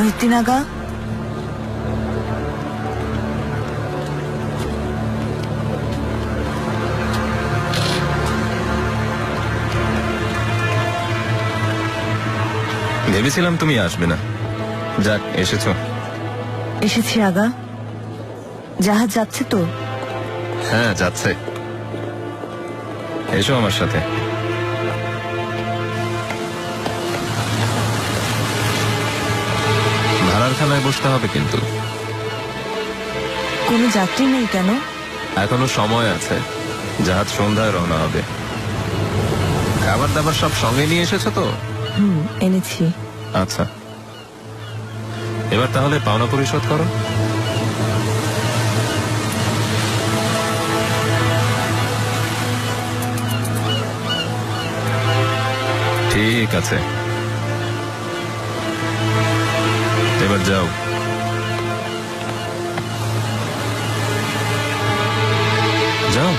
মহিউদ্দিন আগা, ভেবেছিলাম তুমি আসবে না, যাক এসেছো। এসেছি আগা। জাহাজ যাচ্ছে তো? হ্যাঁ যাচ্ছে, এসো আমার সাথে। ভাড়ার খানায় বসতে হবে কিন্তু। কোনো যাত্রী নেই কেন? এখনো সময় আছে, জাহাজ সন্ধ্যায় রওনা হবে। খাবার দাবার সব সঙ্গে নিয়ে এসেছো তো? এনেছি। আচ্ছা, এবার তাহলে পাওনা পরিশোধ করো। ঠিক আছে, এবার যাও। যাও।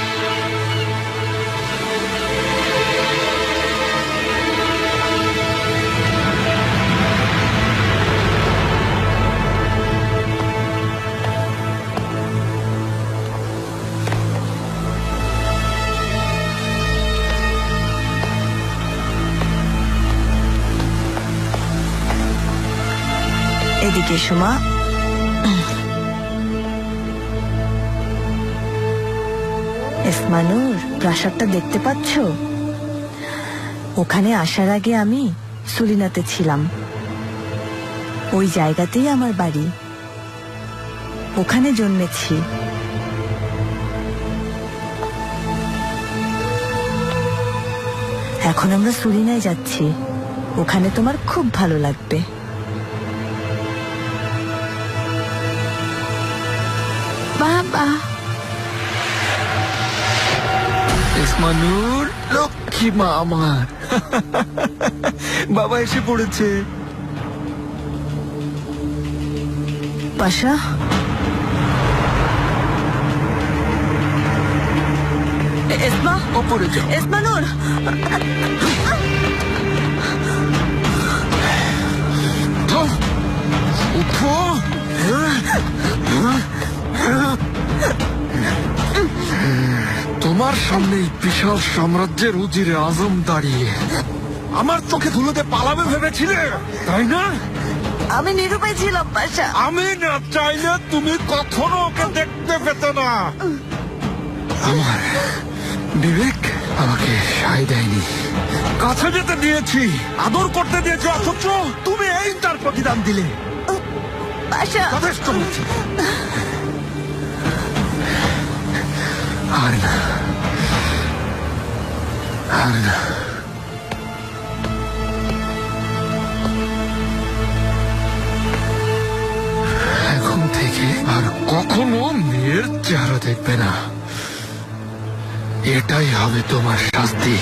এদিকে এসো মা। এসমানুর, প্রাসাদটা দেখতে পাচ্ছ? ওখানে আসার আগে আমি সুলিনাতে ছিলাম। ওই জায়গাতেই আমার বাড়ি, ওখানে জন্মেছি। এখন আমরা সুলিনায় যাচ্ছি, ওখানে তোমার খুব ভালো লাগবে। বাবা, এসমানুর, লক্ষ্মী মা আমার। বাবা এসে পড়েছে। পাশা, এসমা, ওপরে যাও। এসমানুর, উঠো। তোমার সামনে বিশাল সাম্রাজ্যের উজিরে আজম দাঁড়িয়ে আমার চোখে ধুলোতে পালাবে ভেবেছিলে, তাই না? আমি নিরুপায় ছিলাম পাশা। আমি না চাইলে তুমি কখনো ওকে দেখতে পেতে না। আমার বিবেক আমাকে সায় দেয়নি। কাছে যেতে দিয়েছি, আদর করতে দিয়েছি, অথচ তুমি এই তার প্রতিদান দিলে। পাশা, যথেষ্ট হয়েছে। আর না, আর না। এখন থেকে আর কখনো মেয়ের চেহারা দেখবে না, এটাই হবে তোমার শাস্তি।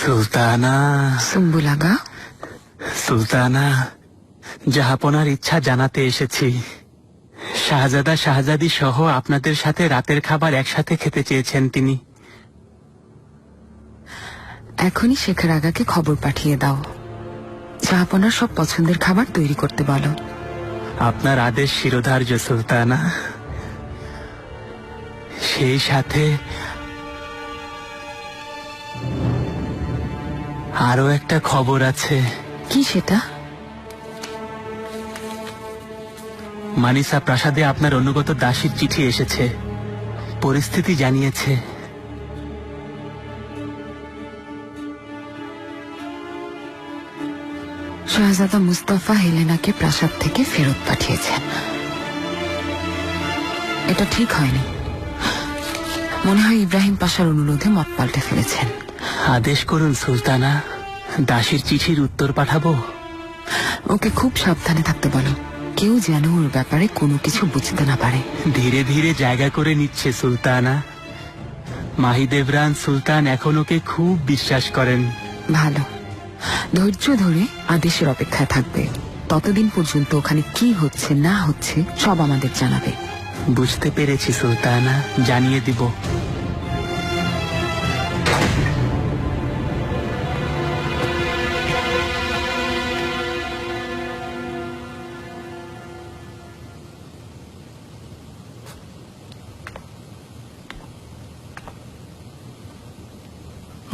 সুলতানা, সুম্বুল আগা। সুলতানা, জাহাপনার ইচ্ছা জানাতে এসেছি। শাহজাদা শাহজাদি সহ আপনাদের সাথে রাতের খাবার একসাথে খেতে চেয়েছেন তিনি। এখনই শেখর আগাকে খবর পাঠিয়ে দাও, জাহাপনার সব পছন্দের খাবার তৈরি করতে বলো। আপনার আদেশ শিরোধার্য সুলতানা। সেই সাথে আরো একটা খবর আছে। কি সেটা? মানিসা প্রাসাদে আপনার অনুগত দাসীর চিঠি এসেছে, পরিস্থিতি জানিয়েছে। শাহজাদা মুস্তাফা হেলেনাকে প্রাসাদ থেকে ফেরত পাঠিয়েছেন। এটা ঠিক হয়নি। মনে হয় ইব্রাহিম পাশার অনুরোধে মত পাল্টে ফেলেছেন। আদেশ করুন সুলতানা, দাসীর চিঠির উত্তর পাঠাবো। ওকে খুব সাবধানে থাকতে বলো, কেউ যেন ওর ব্যাপারে কোনো কিছু বুঝতে না পারে। ধীরে ধীরে জায়গা করে নিচ্ছে সুলতানা। মাহিদেবরান সুলতান এখন ওকে খুব বিশ্বাস করেন। ভালো, ধৈর্য ধরে আদেশের অপেক্ষায় থাকবে। ততদিন পর্যন্ত ওখানে কি হচ্ছে না হচ্ছে সব আমাদের জানাবে। বুঝতে পেরেছি সুলতানা, জানিয়ে দিব।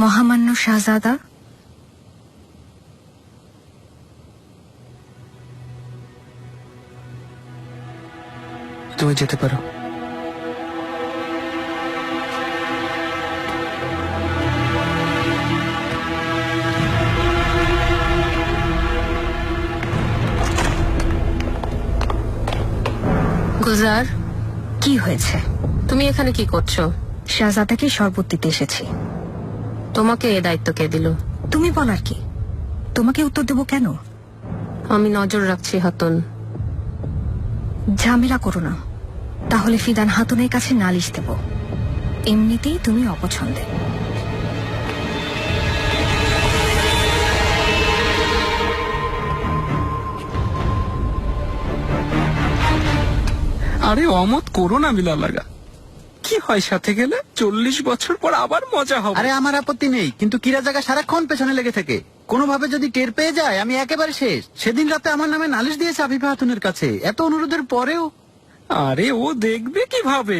মহামান্য শাহজাদা, তুমি যেতে পারো। গুজার, কি হয়েছে? তুমি এখানে কি করছো? শাহজাদাকে শরবত দিতে এসেছি। তোমাকে এ দায়িত্ব কে দিল? তুমি বলার কি? তোমাকে উত্তর দেবো কেন? আমি নজর রাখছি হাতুন। ঝামেলা করো না, তাহলে ফিদান হাতুনের কাছে নালিশ দেব। এমনিতেই তুমি অপছন্দে। আরে অমত করো না মিলা লাগা, কি হয় সাথে গেলে 40 বছর পর আবার মজা হবে। আরে আমার আপত্তি নেই, কিন্তু কিরা জায়গা সারাক্ষণ পেছনে লেগে থাকে। কোনোভাবে যদি টের পেয়ে যায় আমি একেবারে শেষ। সেদিন রাতে আমার নামে নালিশ দিয়েছে আফিফা খাতুনের কাছে, এত অনুরোধের পরেও। আরে ও দেখবে কিভাবে?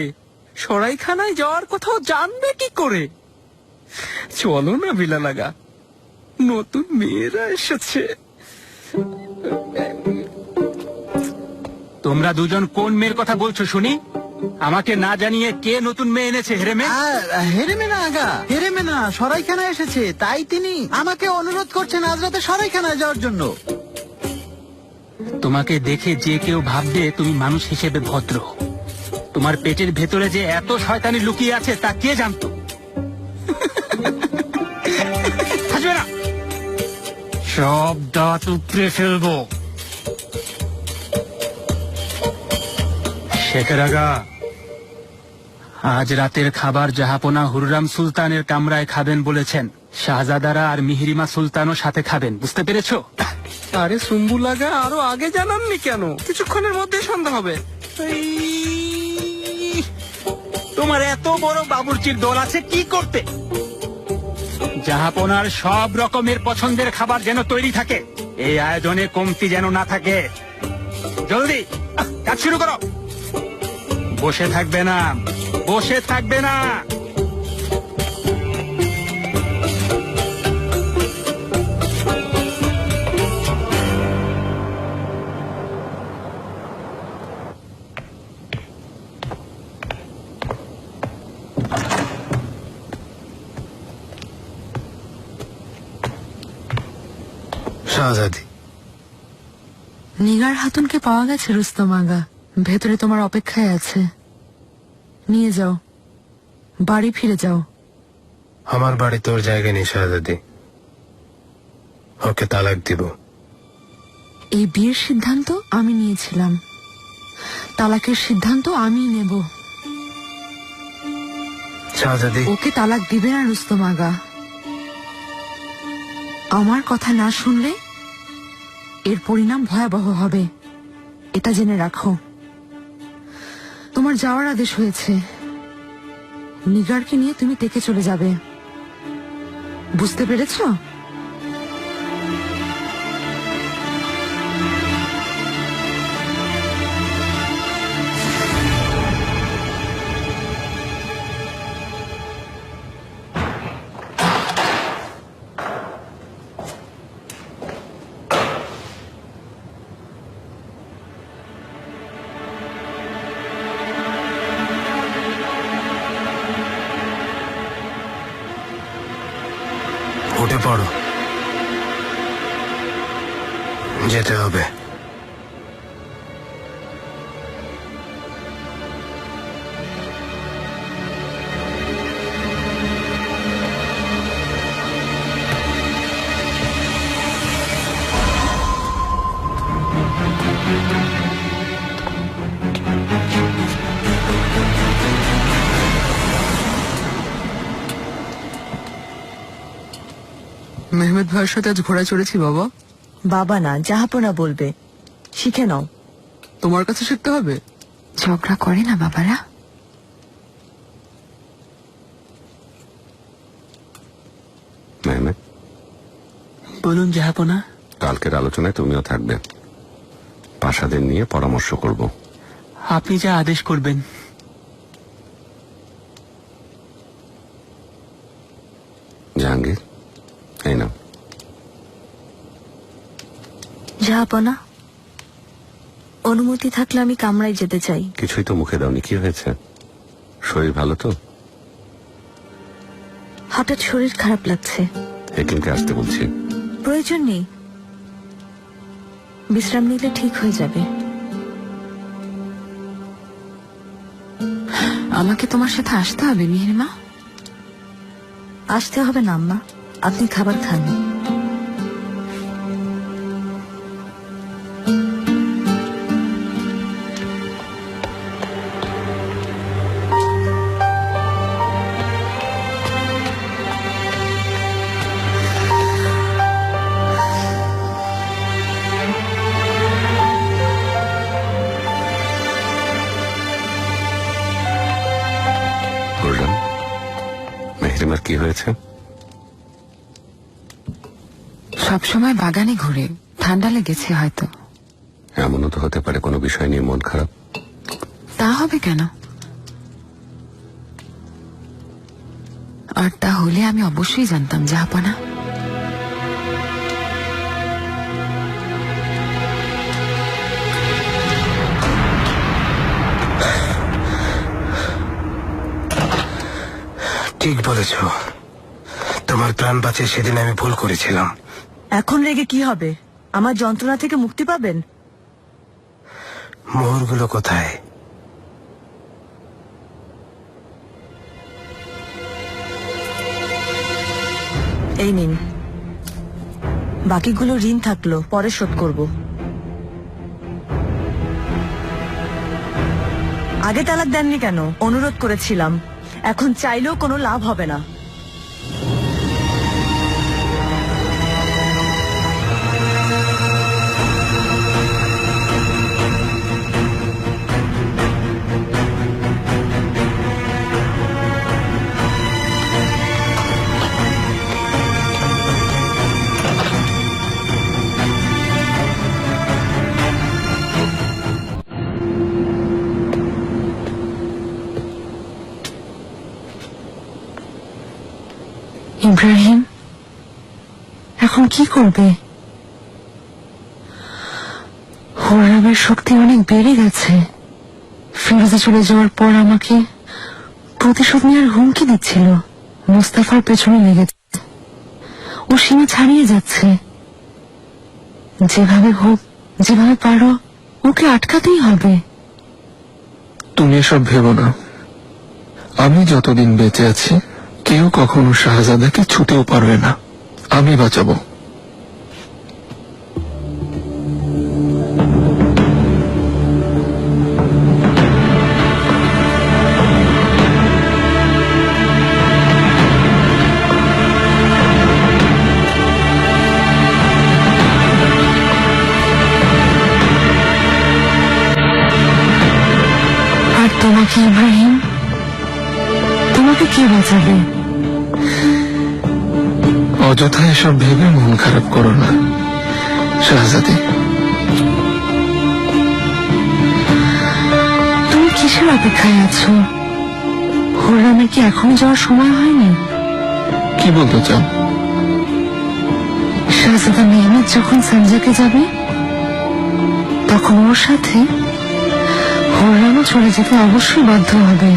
সরাইখানায় যাওয়ার কোথাও জানবে কি করে? চলো না বিলা লাগা, নতুন মেয়েরা এসেছে। তোমরা দুজন কোন মেয়ের কথা বলছো শুনি? আমাকে না জানিয়ে কে নতুন মেয়ে এনেছে? হেরেমে? হেরেমে না আগা, হেরেমে না, সরাইখানায় এসেছে। তাই তিনি আমাকে অনুরোধ করছেন আজ রাতে সরাইখানায় যাওয়ার জন্য। তোমাকে দেখে যে কেউ ভাববে তুমি মানুষ হিসেবে ভদ্র। তোমার পেটের ভেতরে যে এত শয়তানি লুকিয়ে আছে তা কে জানতো? হাসবে না, সব দাঁত উপড়ে ফেলবো। শেখের আগা, আজ রাতের খাবার জাহাপনা হুররাম সুলতানের কামরায় খাবেন বলেছেন। শাহজাদারা আর মিহিরিমা সুলতানও সাথে খাবেন, বুঝতে পেরেছো? আরে সুম্বু লাগা, আরো আগে জানাননি কেন? কিছুক্ষণের মধ্যে সন্ধ্যা হবে। তোমার এত বড় বাবুর্চির দল আছে কি করতে? জাহাপনার সব রকমের পছন্দের খাবার যেন তৈরি থাকে, এই আয়োজনে কমতি যেন না থাকে। জলদি কাজ শুরু করো। বসে থাকবে না, বসে থাকবে না। শাহজাদি, নিগার হাতুনকে পাওয়া গেছে রুস্তম আগা, ভেতরে তোমার অপেক্ষায় আছে। নিয়ে যাও, বাড়ি ফিরে যাও। আমার বাড়ি তোর জায়গা নেই শাহজাদি, ওকে তালাক দিব। এই বিয়ের সিদ্ধান্ত আমি নিয়েছিলাম, তালাকের সিদ্ধান্ত আমি নেব। শাহজাদি, ওকে তালাক দিবে না রুস্তম আগা। আমার কথা না শুনলে এর পরিণাম ভয়াবহ হবে, এটা জেনে রাখো। তোমার যাওয়ার আদেশ হয়েছে, নিগারকে নিয়ে তুমি তেকে চলে যাবে, বুঝতে পেরেছো? উঠে পড়ো, যেতে হবে। মেহমেদ ভাইয়ের সাথে আজ ঘোড়ায় চড়েছি বাবা। বাবা না, জাহাপনা বলবে, শিখে নাও। তোমার কাছে শিখতে হবে। ঝগড়া করে না বাবারা? মেহমেদ, বলুন জাহাপনা। কালকের আলোচনায় তুমিও থাকবে। পাশাদের নিয়ে পরামর্শ করব। আপনি যা আদেশ করবেন। জাহাঙ্গীর, এই নাও। জাহাপনা, অনুমতি থাকলে আমি কামরায় যেতে চাই। কিছুই তো মুখে দাওনি, কি হয়েছে? শরীর ভালো তো? হঠাৎ শরীর খারাপ লাগছে। হেকিমকে আসতে বলছি। প্রয়োজন নেই, বিশ্রাম নিলে ঠিক হয়ে যাবে। আমাকে তোমার সাথে আসতে হবে মিহিরমা? আসতে হবে না আম্মা, আপনি খাবার খান। গুরজান, মেহরিমার কি হয়েছে? সবসময় বাগানে ঘুরে, ঠান্ডা লেগেছে হয়তো। এমনও তো হতে পারে কোনো বিষয় নিয়ে মন খারাপ। তা হবে কেন? আর তা হলে আমি অবশ্যই জানতাম জাহাপনা। ঠিক বলেছ, তোমার প্রাণ বাঁচিয়ে সেদিন আমি ভুল করেছিলাম। এখন রেগে কি হবে? আমার যন্ত্রণা থেকে মুক্তি পাবেন। মোহরগুলো কোথায়? এই নিন, বাকিগুলো ঋণ থাকলো, পরে শোধ করব। আগে তালাক দেননি কেন? অনুরোধ করেছিলাম, এখন চাইলেও কোনো লাভ হবে না। ইব্রাহিম এখন কি করবে? হুররামের শক্তি অনেক বেড়ে গেছে। ফিরোজে চলে যাওয়ার পর আমাকে প্রতিশোধ নেওয়ার হুমকি দিচ্ছিল। মুস্তাফার পেছনে লেগেছে, ও সীমা ছাড়িয়ে যাচ্ছে। যেভাবে হোক, যেভাবে পারো ওকে আটকাতেই হবে। তুমি এসব ভেবো না। আমি যতদিন বেঁচে আছি কেউ কখনো শাহজাদাকে ছুতেও পারবে না। আমি বাঁচাবো। আর তোমাকে ইব্রাহিম, তোমাকে কে বাঁচাবে? অযথা এসব ভেবে মন খারাপ করো না শাহজাদি। তুমি কিসের অপেক্ষায় আছো? হুররামের কি এখনো যাওয়ার সময় হয়নি? কি বলতে চাও? শাহজাদা মেহমেদ যখন সঞ্জাকে যাবে তখন ওর সাথে হুররামও চলে যেতে অবশ্যই বাধ্য হবে।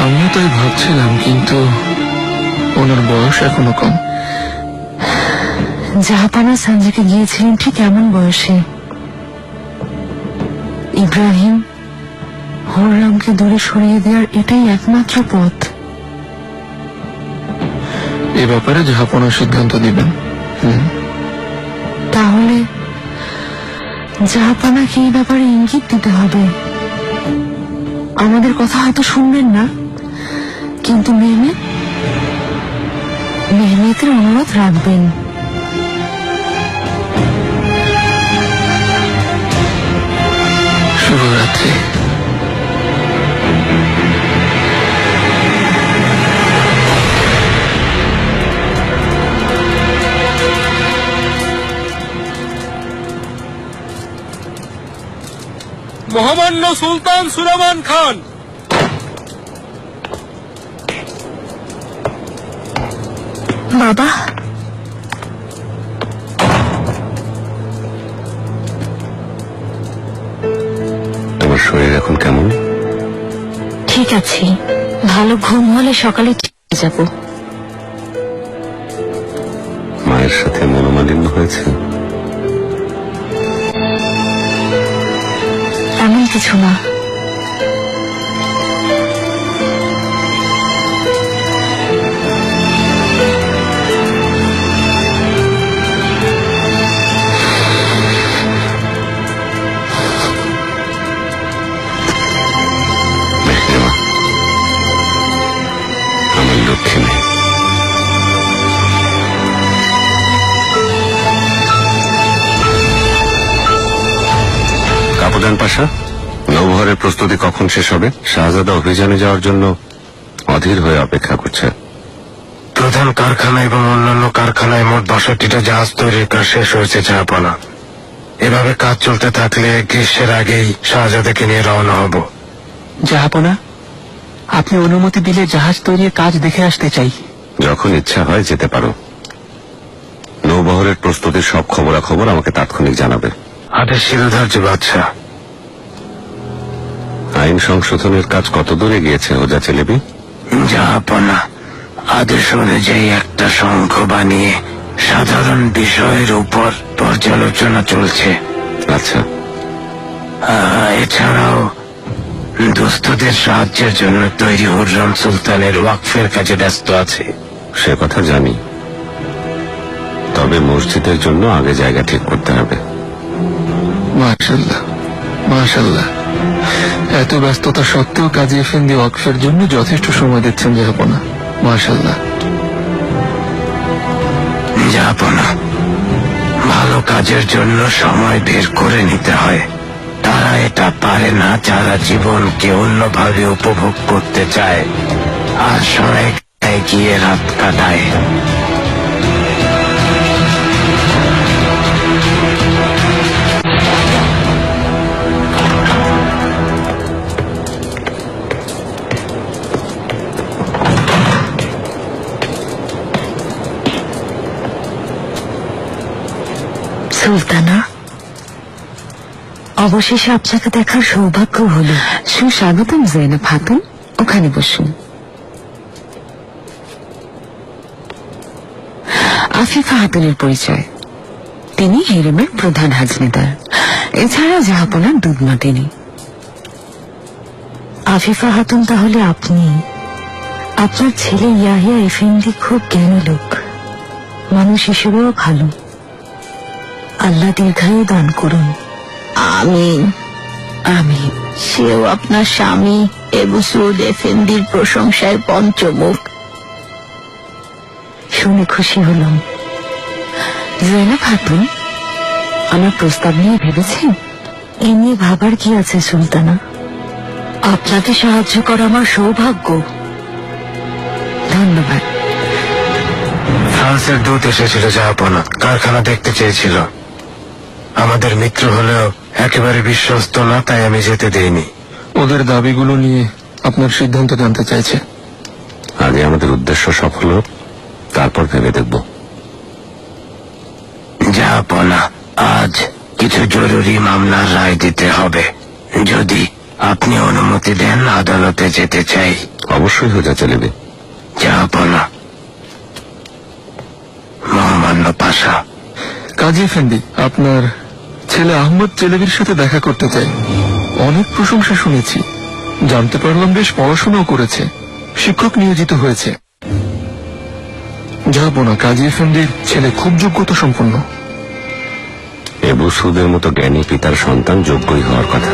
আমিও তাই ভাবছিলাম, কিন্তু ওনার বয়স এখনো কম। জাহাপানা সঞ্জাকে গিয়েছিলেন ঠিক এমন বয়সে। ইব্রাহিম, হুররামকে দূরে সরিয়ে দেওয়ার এটাই একমাত্র পথ। এ ব্যাপারে জাহাপনা সিদ্ধান্ত দিবেন। তাহলে জাহাপানাকে এই ব্যাপারে ইঙ্গিত দিতে হবে। আমাদের কথা হয়তো শুনবেন না, কিন্তু মেহমেতের অনুরোধ রাখবেন। শুভরাত্রি। মহামান্য সুলতান সুলেমান খান। বাবা, তোমার শরীর এখন কেমন? ঠিক আছে, ভালো ঘুম হলে সকালে ঠিক হয়ে যাব। মায়ের সাথে মনোমালিন্য হয়েছে? এমন কিছু না। মেহরিমা, আমার লক্ষ্মী মেয়ে। কাপুদান পাশা, নৌবহরের প্রস্তুতি কখন শেষ হবে? শাহজাদা অভিযানে যাওয়ার জন্য অধীর হয়ে অপেক্ষা করছে। প্রধান কারখানা এবং অন্যান্য কারখানায় মোট 62টা জাহাজ তৈরির কাজ শেষ হয়েছে জাহাপনা। এভাবে কাজ চলতে থাকলে গ্রীষ্মের আগেই শাহজাদাকে নিয়ে রওনা হব। জাহাপনা, আপনি অনুমতি দিলে জাহাজ তৈরির কাজ দেখে আসতে চাই। যখন ইচ্ছা হয় যেতে পারো। নৌবহরের প্রস্তুতির সব খবরাখবর আমাকে তাৎক্ষণিক জানাবে। আদেশ শিরোধার্য বাদশাহ। আইন সংশোধনের কাজ কত দূরে গিয়েছে হোজা চেলেবি? জাহাপনা, আদেশ অনুযায়ী একটা সংঘ বানিয়ে সাধারণ বিষয়ের উপর পর্যালোচনা চলছে। আচ্ছা, এছাড়াও দুস্থদের সাহায্যের জন্য তৈরি হুররাম সুলতানের ওয়াকফের কাজে ব্যস্ত আছে। সে কথা জানি, তবে মসজিদের জন্য আগে জায়গা ঠিক করতে হবে। মাশাআল্লাহ, মাশাআল্লাহ। এত ব্যস্ততা সত্ত্বেও কাজী এফেন্দি ওয়াকফের জন্য যথেষ্ট সময় দিচ্ছেন জাহাপনা। মাশাআল্লাহ। জাহাপনা, ভালো কাজের জন্য সময় বের করে নিতে হয়। তারা এটা পারে না যারা জীবনকে অন্যভাবে উপভোগ করতে চায় আর সময় গিয়ে রাত কাটায়। সুলতানা, অবশেষে আপনাকে দেখার সৌভাগ্য হলো। সুস্বাগতম জৈনব খাতুন, ওখানে বসুন। আফিফা খাতুনের পরিচয়, তিনি হেরেমের প্রধান হাজনেদার। এছাড়া জাহাপনার দুধমা তিনি। আফিফা খাতুন তাহলে আপনি? আপনার ছেলে ইয়াহিয়া এফেন্দি খুব জ্ঞানী লোক, মানুষ হিসেবেও ভালো। আল্লাহ দীর্ঘায়ু দান করুন। আমিন আমিন। সেও আপনার স্বামী এবু সৌদ এফেন্দির প্রশংসায় পঞ্চমুখ। শুনে খুশি হলাম। জৈনব খাতুন, আমার প্রস্তাব নিয়ে ভেবেছেন? এ নিয়ে ভাবার কি আছে সুলতানা? আপনাকে সাহায্য করা আমার সৌভাগ্য। ধন্যবাদ। ফ্রান্সের দূত এসেছিল জাহাপনা, কারখানা দেখতে চেয়েছিল। আমাদের মিত্র হলেও একেবারে বিশ্বস্ত না, তাই আমি যেতে দেইনি। ওদের দাবিগুলো নিয়ে আপনার সিদ্ধান্ত জানতে চাইছে। আগে আমাদের উদ্দেশ্য সফল হোক, তারপর ভেবে দেখব। জাহাপনা, আজ কিছু জরুরি মামলার রায় দিতে হবে। যদি আপনি অনুমতি দেন, আদালতে যেতে চাই। অবশ্যই হোজা চেলেবি। জাহাপনা। মহামান্য পাশা। কাজী এফেন্দি, আপনার ছেলে আহমদ চেলেবির সাথে দেখা করতে চাই। অনেক প্রশংসা শুনেছি, জানতে পারলাম বেশ পড়াশোনাও করেছে, শিক্ষক নিয়োজিত হয়েছে। জাহাপনা, কাজী এফেন্দির ছেলে খুব যোগ্যতা সম্পন্ন। এবু সুদের মতো জ্ঞানী পিতার সন্তান যোগ্যই হওয়ার কথা।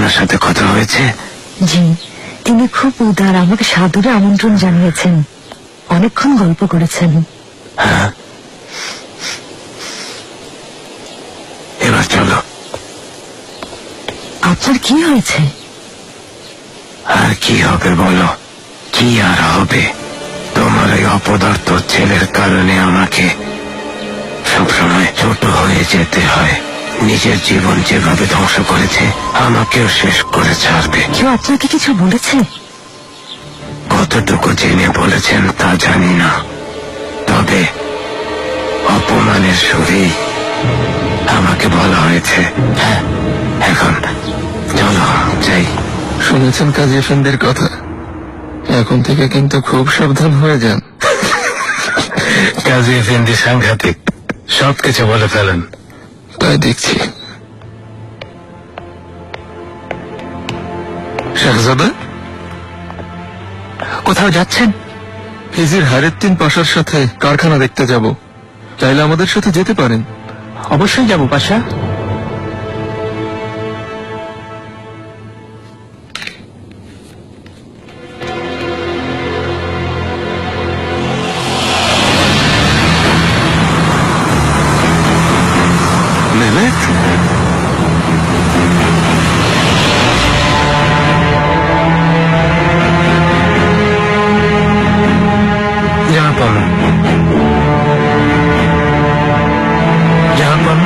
ওনার সাথে কথা হয়েছে? জি, তিনি খুব উদার, আমাকে সাদরে আমন্ত্রণ জানিয়েছেন, অনেকক্ষণ গল্প করেছেন। হ্যাঁ, এবার চলো। আপনার কি হয়েছে? আর কি হবে বলো? কি আর হবে? তোমার এই অপদার্থ ছেলের কারণে আমাকে সবসময় ছোট হয়ে যেতে হয়। নিজের জীবন যেভাবে ধ্বংস করেছে, আমাকেও শেষ করে ছাড়বে। কেউ আপনাকে কিছু বলেছে? কতটুকু জেনে বলেছেন তা জানি না, তবে অপমানের সুরেই আমাকে বলা হয়েছে। হ্যাঁ, এখন চলো যাই। শুনেছেন কাজী এফেন্দের কথা? এখন থেকে কিন্তু খুব সাবধান হয়ে যান। কাজী এফেন্দি সাংঘাতিক, সবকিছু বলে ফেলেন। তাই দেখছি। শাহজাদা, কোথাও যাচ্ছেন? ফিজির হারেত্তিন পাশার সাথে কারখানা দেখতে যাব, চাইলে আমাদের সাথে যেতে পারেন। অবশ্যই যাব পাশা। মেহমেদ, জাহাপানা, জাহাপানা,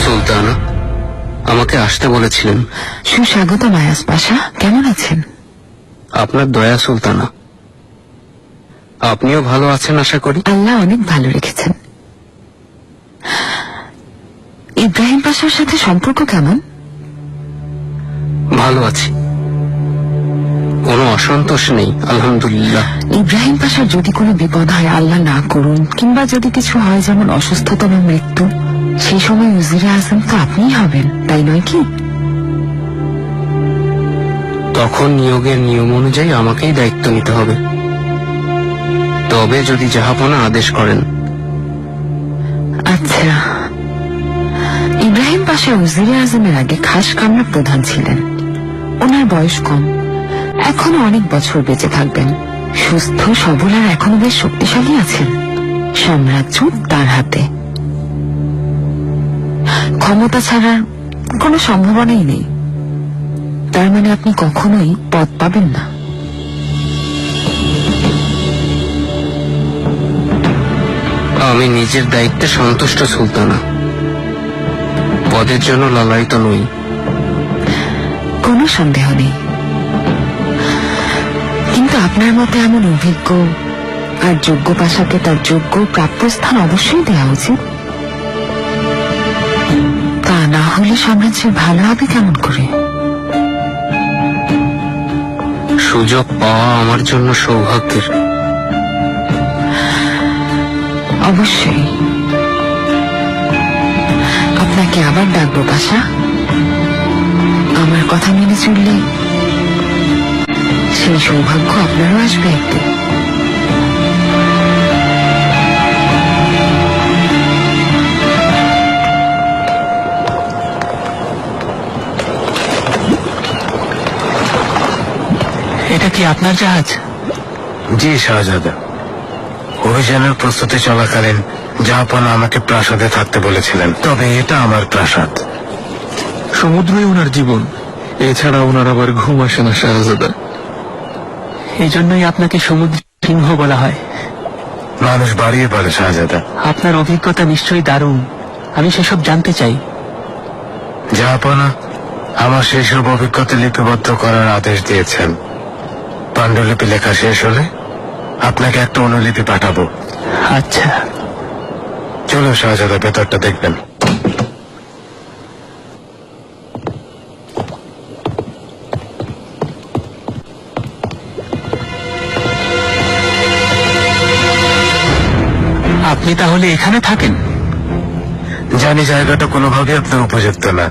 সুলতানা আমাকে আসতে বলেছিলেন। সুস্বাগত মায়াস পাশা, কেমন আছেন? আপনার দয়া সুলতানা। আপনিও ভালো আছেন আশা করি। আল্লাহ অনেক ভালো রেখেছেন। ইব্রাহিম পাশার সাথে সম্পর্ক কেমন? ভালো আছি, কোনো অসন্তোষ নেই আলহামদুলিল্লাহ। ইব্রাহিম পাশার যদি কোনো বিপদ হয়, আল্লাহ না করুন, কিংবা যদি কিছু হয় যেমন অসুস্থতা বা মৃত্যু, সেই সময় উজিরে আজম তো আপনিই হবেন, তাই নয় কি? তখন নিয়োগের নিয়ম অনুযায়ী আমাকেই দায়িত্ব নিতে হবে, তবে যদি জাহাপনা আদেশ করেন। আচ্ছা, ইব্রাহিম পাশা উজিরে আজমের আগে খাস কামরা প্রধান ছিলেন। ওনার বয়স কম, এখনো অনেক বছর বেঁচে থাকবেন, সুস্থ সবল আর এখনো বেশ শক্তিশালী আছেন। সাম্রাজ্য তার হাতে, ক্ষমতা ছাড়ার কোনো সম্ভাবনাই নেই। তার মানে আপনি কখনোই পদ পাবেন না। আমি নিজের দায়িত্বে সন্তুষ্ট সুলতানা, পদের জন্য লালায়িত নই। কোনো সন্দেহ নেই, কিন্তু আপনার মতে এমন অভিজ্ঞ আর যোগ্য পাশাকে তার যোগ্য প্রাপ্য স্থান অবশ্যই দেওয়া উচিত। তা না হলে সাম্রাজ্যের ভালো হবে কেমন করে? সুযোগ পাওয়া আমার জন্য সৌভাগ্যের। অবশ্যই আপনাকে আবার ডাকবো পাশা। আমার কথা মেনে চললে সেই সৌভাগ্য আপনারও আসবে একদিন। এটা কি আপনার জাহাজ? জি শাহজাদা, অভিযানের প্রস্তুতি চলাকালীন জাহাপানা আমাকে প্রাসাদে থাকতে বলেছিলেন, তবে এটা আমার প্রাসাদ। সমুদ্রই ওনার জীবন, এছাড়া ওনার আবার ঘুম আসে না শাহজাদা। এই জন্যই আপনাকে সমুদ্র সিংহ বলা হয়। মানুষ বাড়িয়ে বলে শাহজাদা। আপনার অভিজ্ঞতা নিশ্চয়ই দারুণ, আমি সেসব জানতে চাই। জাহাপানা আমার সেসব অভিজ্ঞতা লিপিবদ্ধ করার আদেশ দিয়েছেন। পাণ্ডুলিপি লেখা শেষ হলে আপনাকে একটা অনুলিপি পাঠাবো। আচ্ছা, চলো শাহজাদা, ভেতরটা দেখবেন। আপনি তাহলে এখানে থাকেন? জানি জায়গাটা কোনোভাবে আপনার উপযুক্ত না।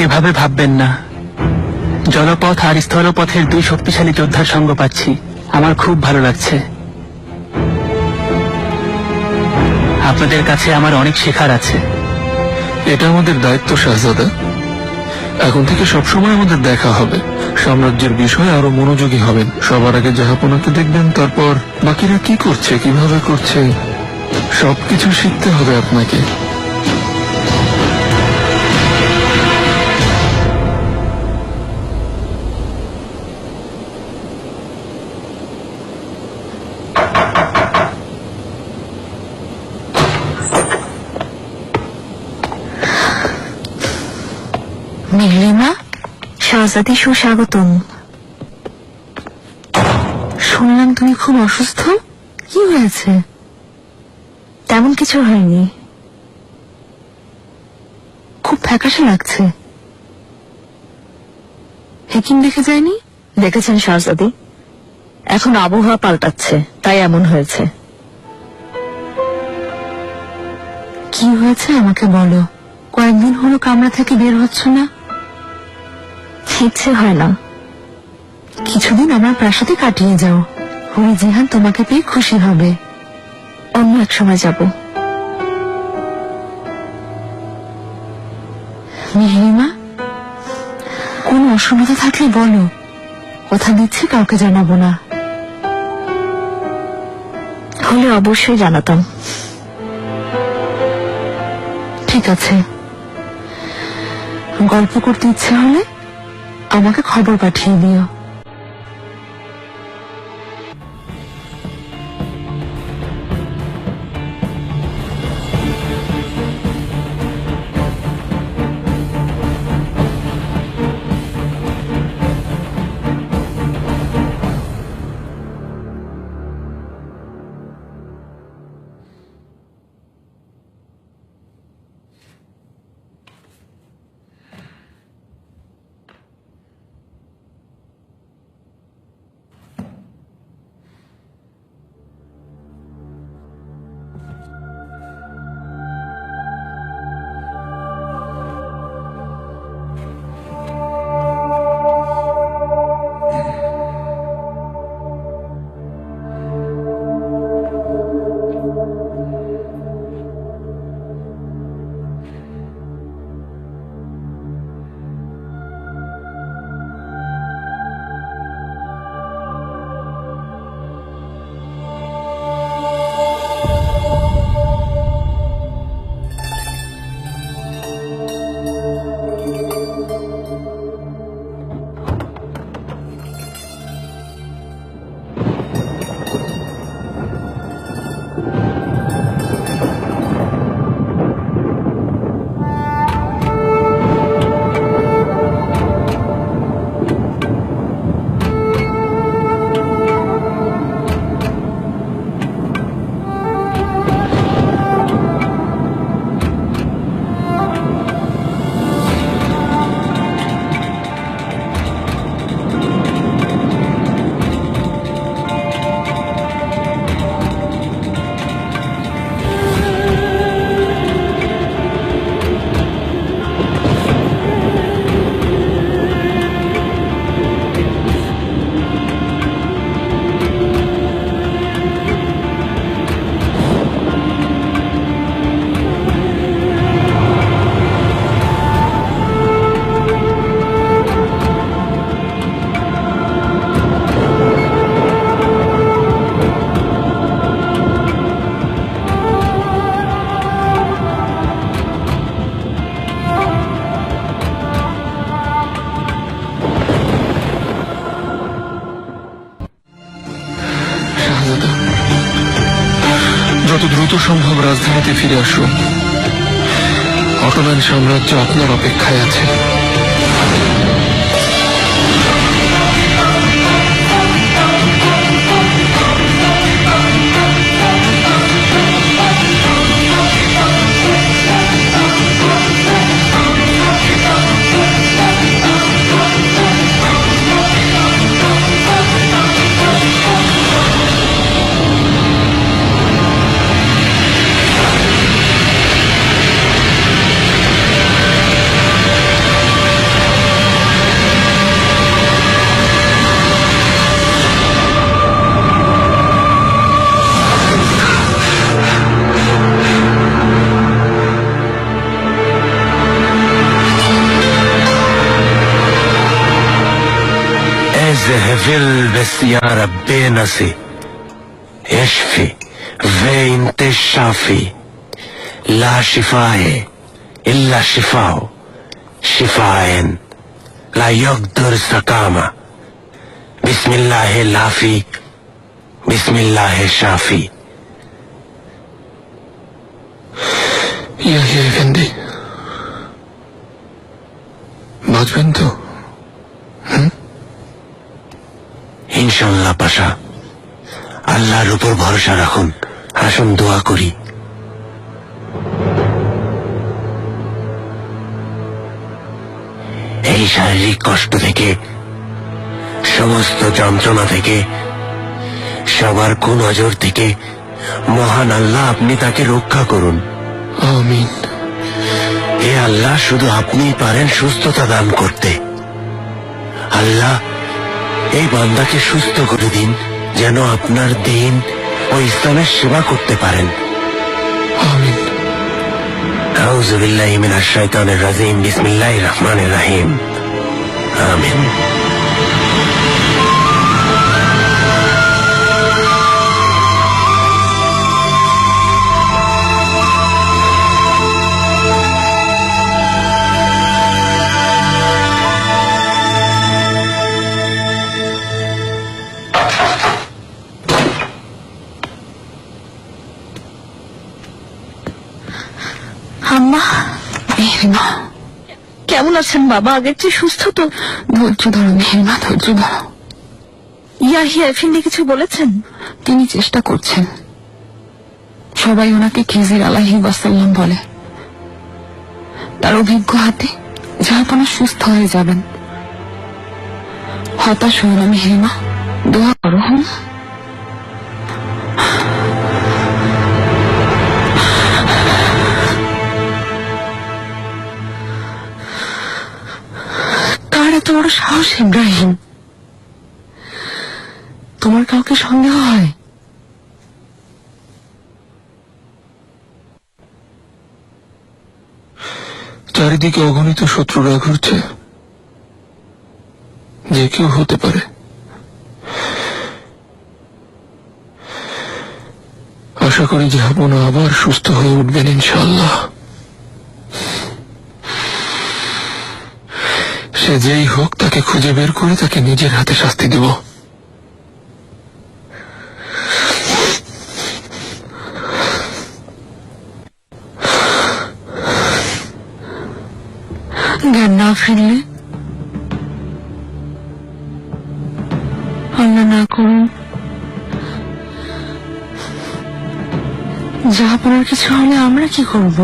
এভাবে ভাববেন না। জলপথ আর স্থলপথের দুই শক্তিশালী যোদ্ধার সঙ্গ পাচ্ছি, আমার খুব ভালো লাগছে। আপনাদের কাছে আমার অনেক শেখার আছে। এটা আমাদের দায়িত্ব শাহজাদা। এখন থেকে সবসময় আমাদের দেখা হবে। সাম্রাজ্যের বিষয়ে আরো মনোযোগী হবেন। সবার আগে জাহাপনাকে দেখবেন, তারপর বাকিরা কি করছে, কিভাবে করছে, সবকিছু শিখতে হবে আপনাকে। মেহরিমা, শাহজাদি সুস্বাগতম। শুনলাম তুমি খুব অসুস্থ, কি হয়েছে? তেমন কিছু হয়নি, খুব ফ্যাকাশে লাগছে। হেকিম দেখে যায়নি? দেখেছেন শাহজাদি, এখন আবহাওয়া পাল্টাচ্ছে, তাই এমন হয়েছে। কি হয়েছে আমাকে বলো। কয়েকদিন হলো কামরা থেকে বের হচ্ছ না। ইচ্ছে হয় না। কিছুদিন আমার প্রাসাদে কাটিয়ে যাও, হুরি জিহান তোমাকে পেয়ে খুশি হবে। অন্য এক সময় যাব। মেহরিমা, কোন অসুবিধা থাকলে বলো, কথা দিচ্ছি কাউকে জানাবো না। হলে অবশ্যই জানাতাম। ঠিক আছে, গল্প করতে ইচ্ছে হলে আমাকে খবর পাঠিয়ে দিও। যত দ্রুত সম্ভব রাজধানীতে ফিরে আসুন। অটোম্যান সাম্রাজ্য আপনার অপেক্ষায় আছে। ফিল বিসিয়া রাব্বে নাসি ইশফি ওয়া ইনতে শাফি লা শিফায়ে ইল্লা শিফাও শিফায়েন লা ইয়াকদুর সাকামা বিসমিল্লাহির লাফি বিসমিল্লাহির শাফি। ইয়াহিয়া এফেন্দি, বাঁচবেন তো? ইনশাল্লাহ পাশা, আল্লাহর উপর ভরসা রাখুন। আসুন দোয়া করি। এই শারীরিক কষ্ট থেকে, সমস্ত যন্ত্রণা থেকে, সবার কুনজর থেকে মহান আল্লাহ আপনি তাকে রক্ষা করুন। আমিন। হে আল্লাহ, শুধু আপনিই পারেন সুস্থতা দান করতে। আল্লাহ, এই বান্দাকে সুস্থ করে দিন, যেন আপনার দিন ও ইসলামের সেবা করতে পারেন। আমিন। আউযু বিল্লাহি মিনাশ শাইতানির রাজিম। বিসমিল্লাহির রহমানির রহিম। আমিন। আম্মা, মেহেরিমা, কেমন আছেন বাবা? আগের চেয়ে সুস্থ তো? ধৈর্য ধরো মেহেরিমা, ধৈর্য ধরো। ইয়াহিয়া এফেন্দি কিছু বলেছেন? তিনি চেষ্টা করছেন। সবাই ওনাকে খিজির আলাইহি ওয়াসাল্লাম বলে। তার অভিজ্ঞ হাতে জাহাপনা সুস্থ হয়ে যাবেন। হতাশ হও না মেহেরিমা, দোয়া করো। এত বড় সাহস ইব্রাহিম? তোমার কাউকে সন্দেহ হয়? চারিদিকে অগণিত শত্রুরা ঘুরছে, যে কেউ হতে পারে। আশা করি যে আপনা আবার সুস্থ হয়ে উঠবেন ইনশাআল্লাহ। সে যেই হোক, তাকে খুঁজে বের করে তাকে নিজের হাতে শাস্তি দেব। জ্ঞান না ফিরলে আল্লাহ না করুন জাহাপনার কিছু হলে আমরা কি করব?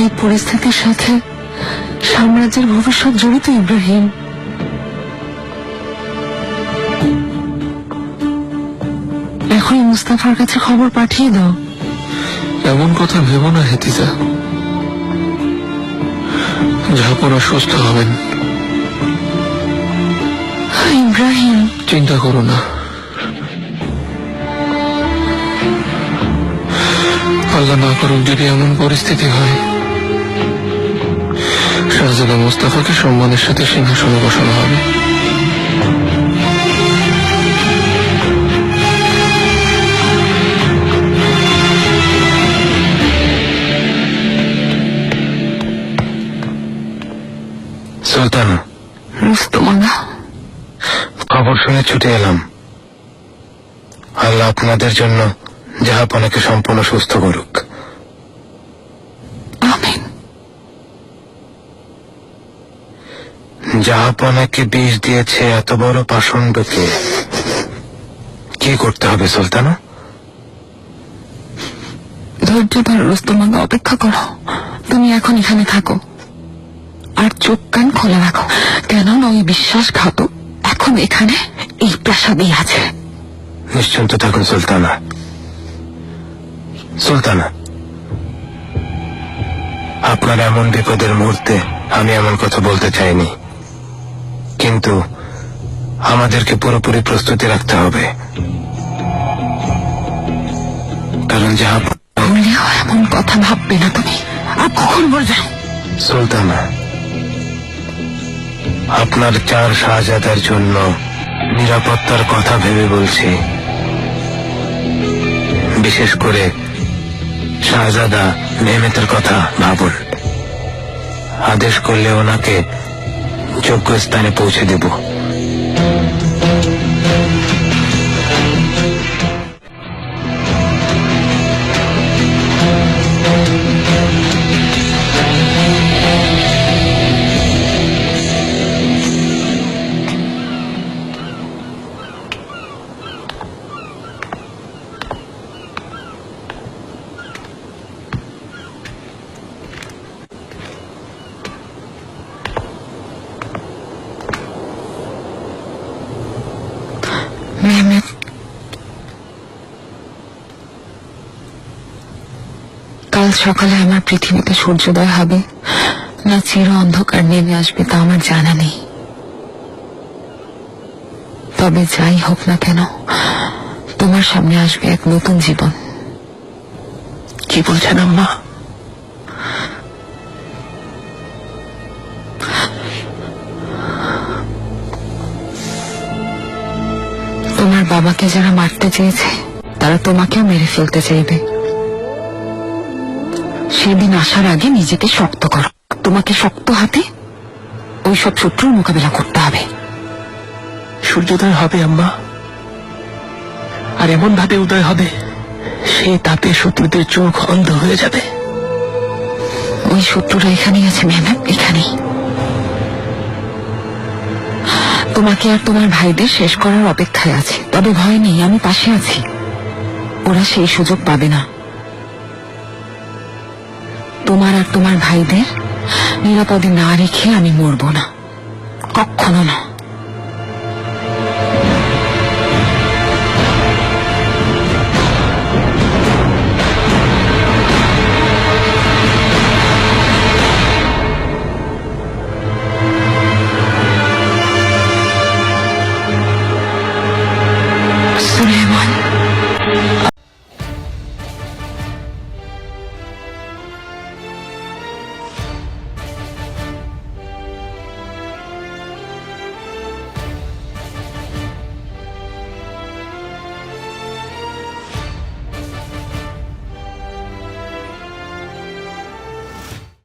এই পরিস্থিতির সাথে সাম্রাজ্যের ভবিষ্যৎ জড়িত ইব্রাহিম। এখনই মুস্তাফার কাছে খবর পাঠিয়ে দাও। এমন কথা ভেবো না হেতিজা, জাহাপনা সুস্থ হবেন। ইব্রাহিম, চিন্তা করো না। আল্লাহ না করুক যদি এমন পরিস্থিতি হয়, শাহজাদা মুস্তাফাকে সম্মানের সাথে সিংহাসনে বসানো হবে। সুলতান, মুস্তমানা, খবর শুনে ছুটে এলাম। আল্লাহ আপনাদের জন্য জাহাপনাকে সম্পূর্ণ সুস্থ করুক। আমিন। জাহাপনাকে বিষ দিয়েছে এত বড় পাষণ্ডকে কি করতে হবে সুলতানা? ধৈর্য ধরো রুস্তমানা, অপেক্ষা করো। তুমি এখন এখানে থাকো আর চোখ কান খোলা রাখো, কেননা ওই বিশ্বাসঘাতক এখন এখানে এই প্রাসাদেই আছে। নিশ্চিন্ত থাকুন সুলতানা। সুলতানা, আপনার এমন বিপদের মুহূর্তে আমি এমন কথা বলতে চাইনি, কিন্তু আমাদেরকে পুরোপুরি প্রস্তুতি রাখতে হবে। কারণ ভুলেও এমন কথা ভাববে না তুমি। আর কখন বলবে? সুলতানা, আপনার 4 শাহজাদার জন্য নিরাপত্তার কথা ভেবে বলছি। বিশেষ করে শাহজাদা নেমেতের কথা ভাবুন। আদেশ করলে ওনাকে যোগ্য স্থানে পৌঁছে দেব। মেহমেদ, কাল সকালে আমার পৃথিবীতে সূর্যোদয় হবে না চির অন্ধকার নেমে আসবে তা আমার জানা নেই। তবে যাই হোক না কেন, তোমার সামনে আসবে এক নতুন জীবন। কি বলছেন আম্মা? তোমার বাবাকে যারা মারতে চেয়েছে তারা তোমাকেও মেরে ফেলতে চাইবে। সেদিন আসার আগে নিজেকে শক্ত করো। তোমাকে শক্ত হাতে ওই সব শত্রুর মোকাবেলা করতে হবে। সূর্যোদয় হবে আম্মা, আর এমন ভাবে উদয় হবে সে তাপে শত্রুদের চোখ অন্ধ হয়ে যাবে। ওই শত্রুরা এখানেই আছে মেহমেদ, এখানেই। তোমাকে আর তোমার ভাইদের শেষ করার অপেক্ষায় আছে। তবে ভয় নেই, আমি পাশে আছি। ওরা সেই সুযোগ পাবে না। তোমার আর তোমার ভাইদের নিরাপদে না রেখে আমি মরবো না, কখনো না।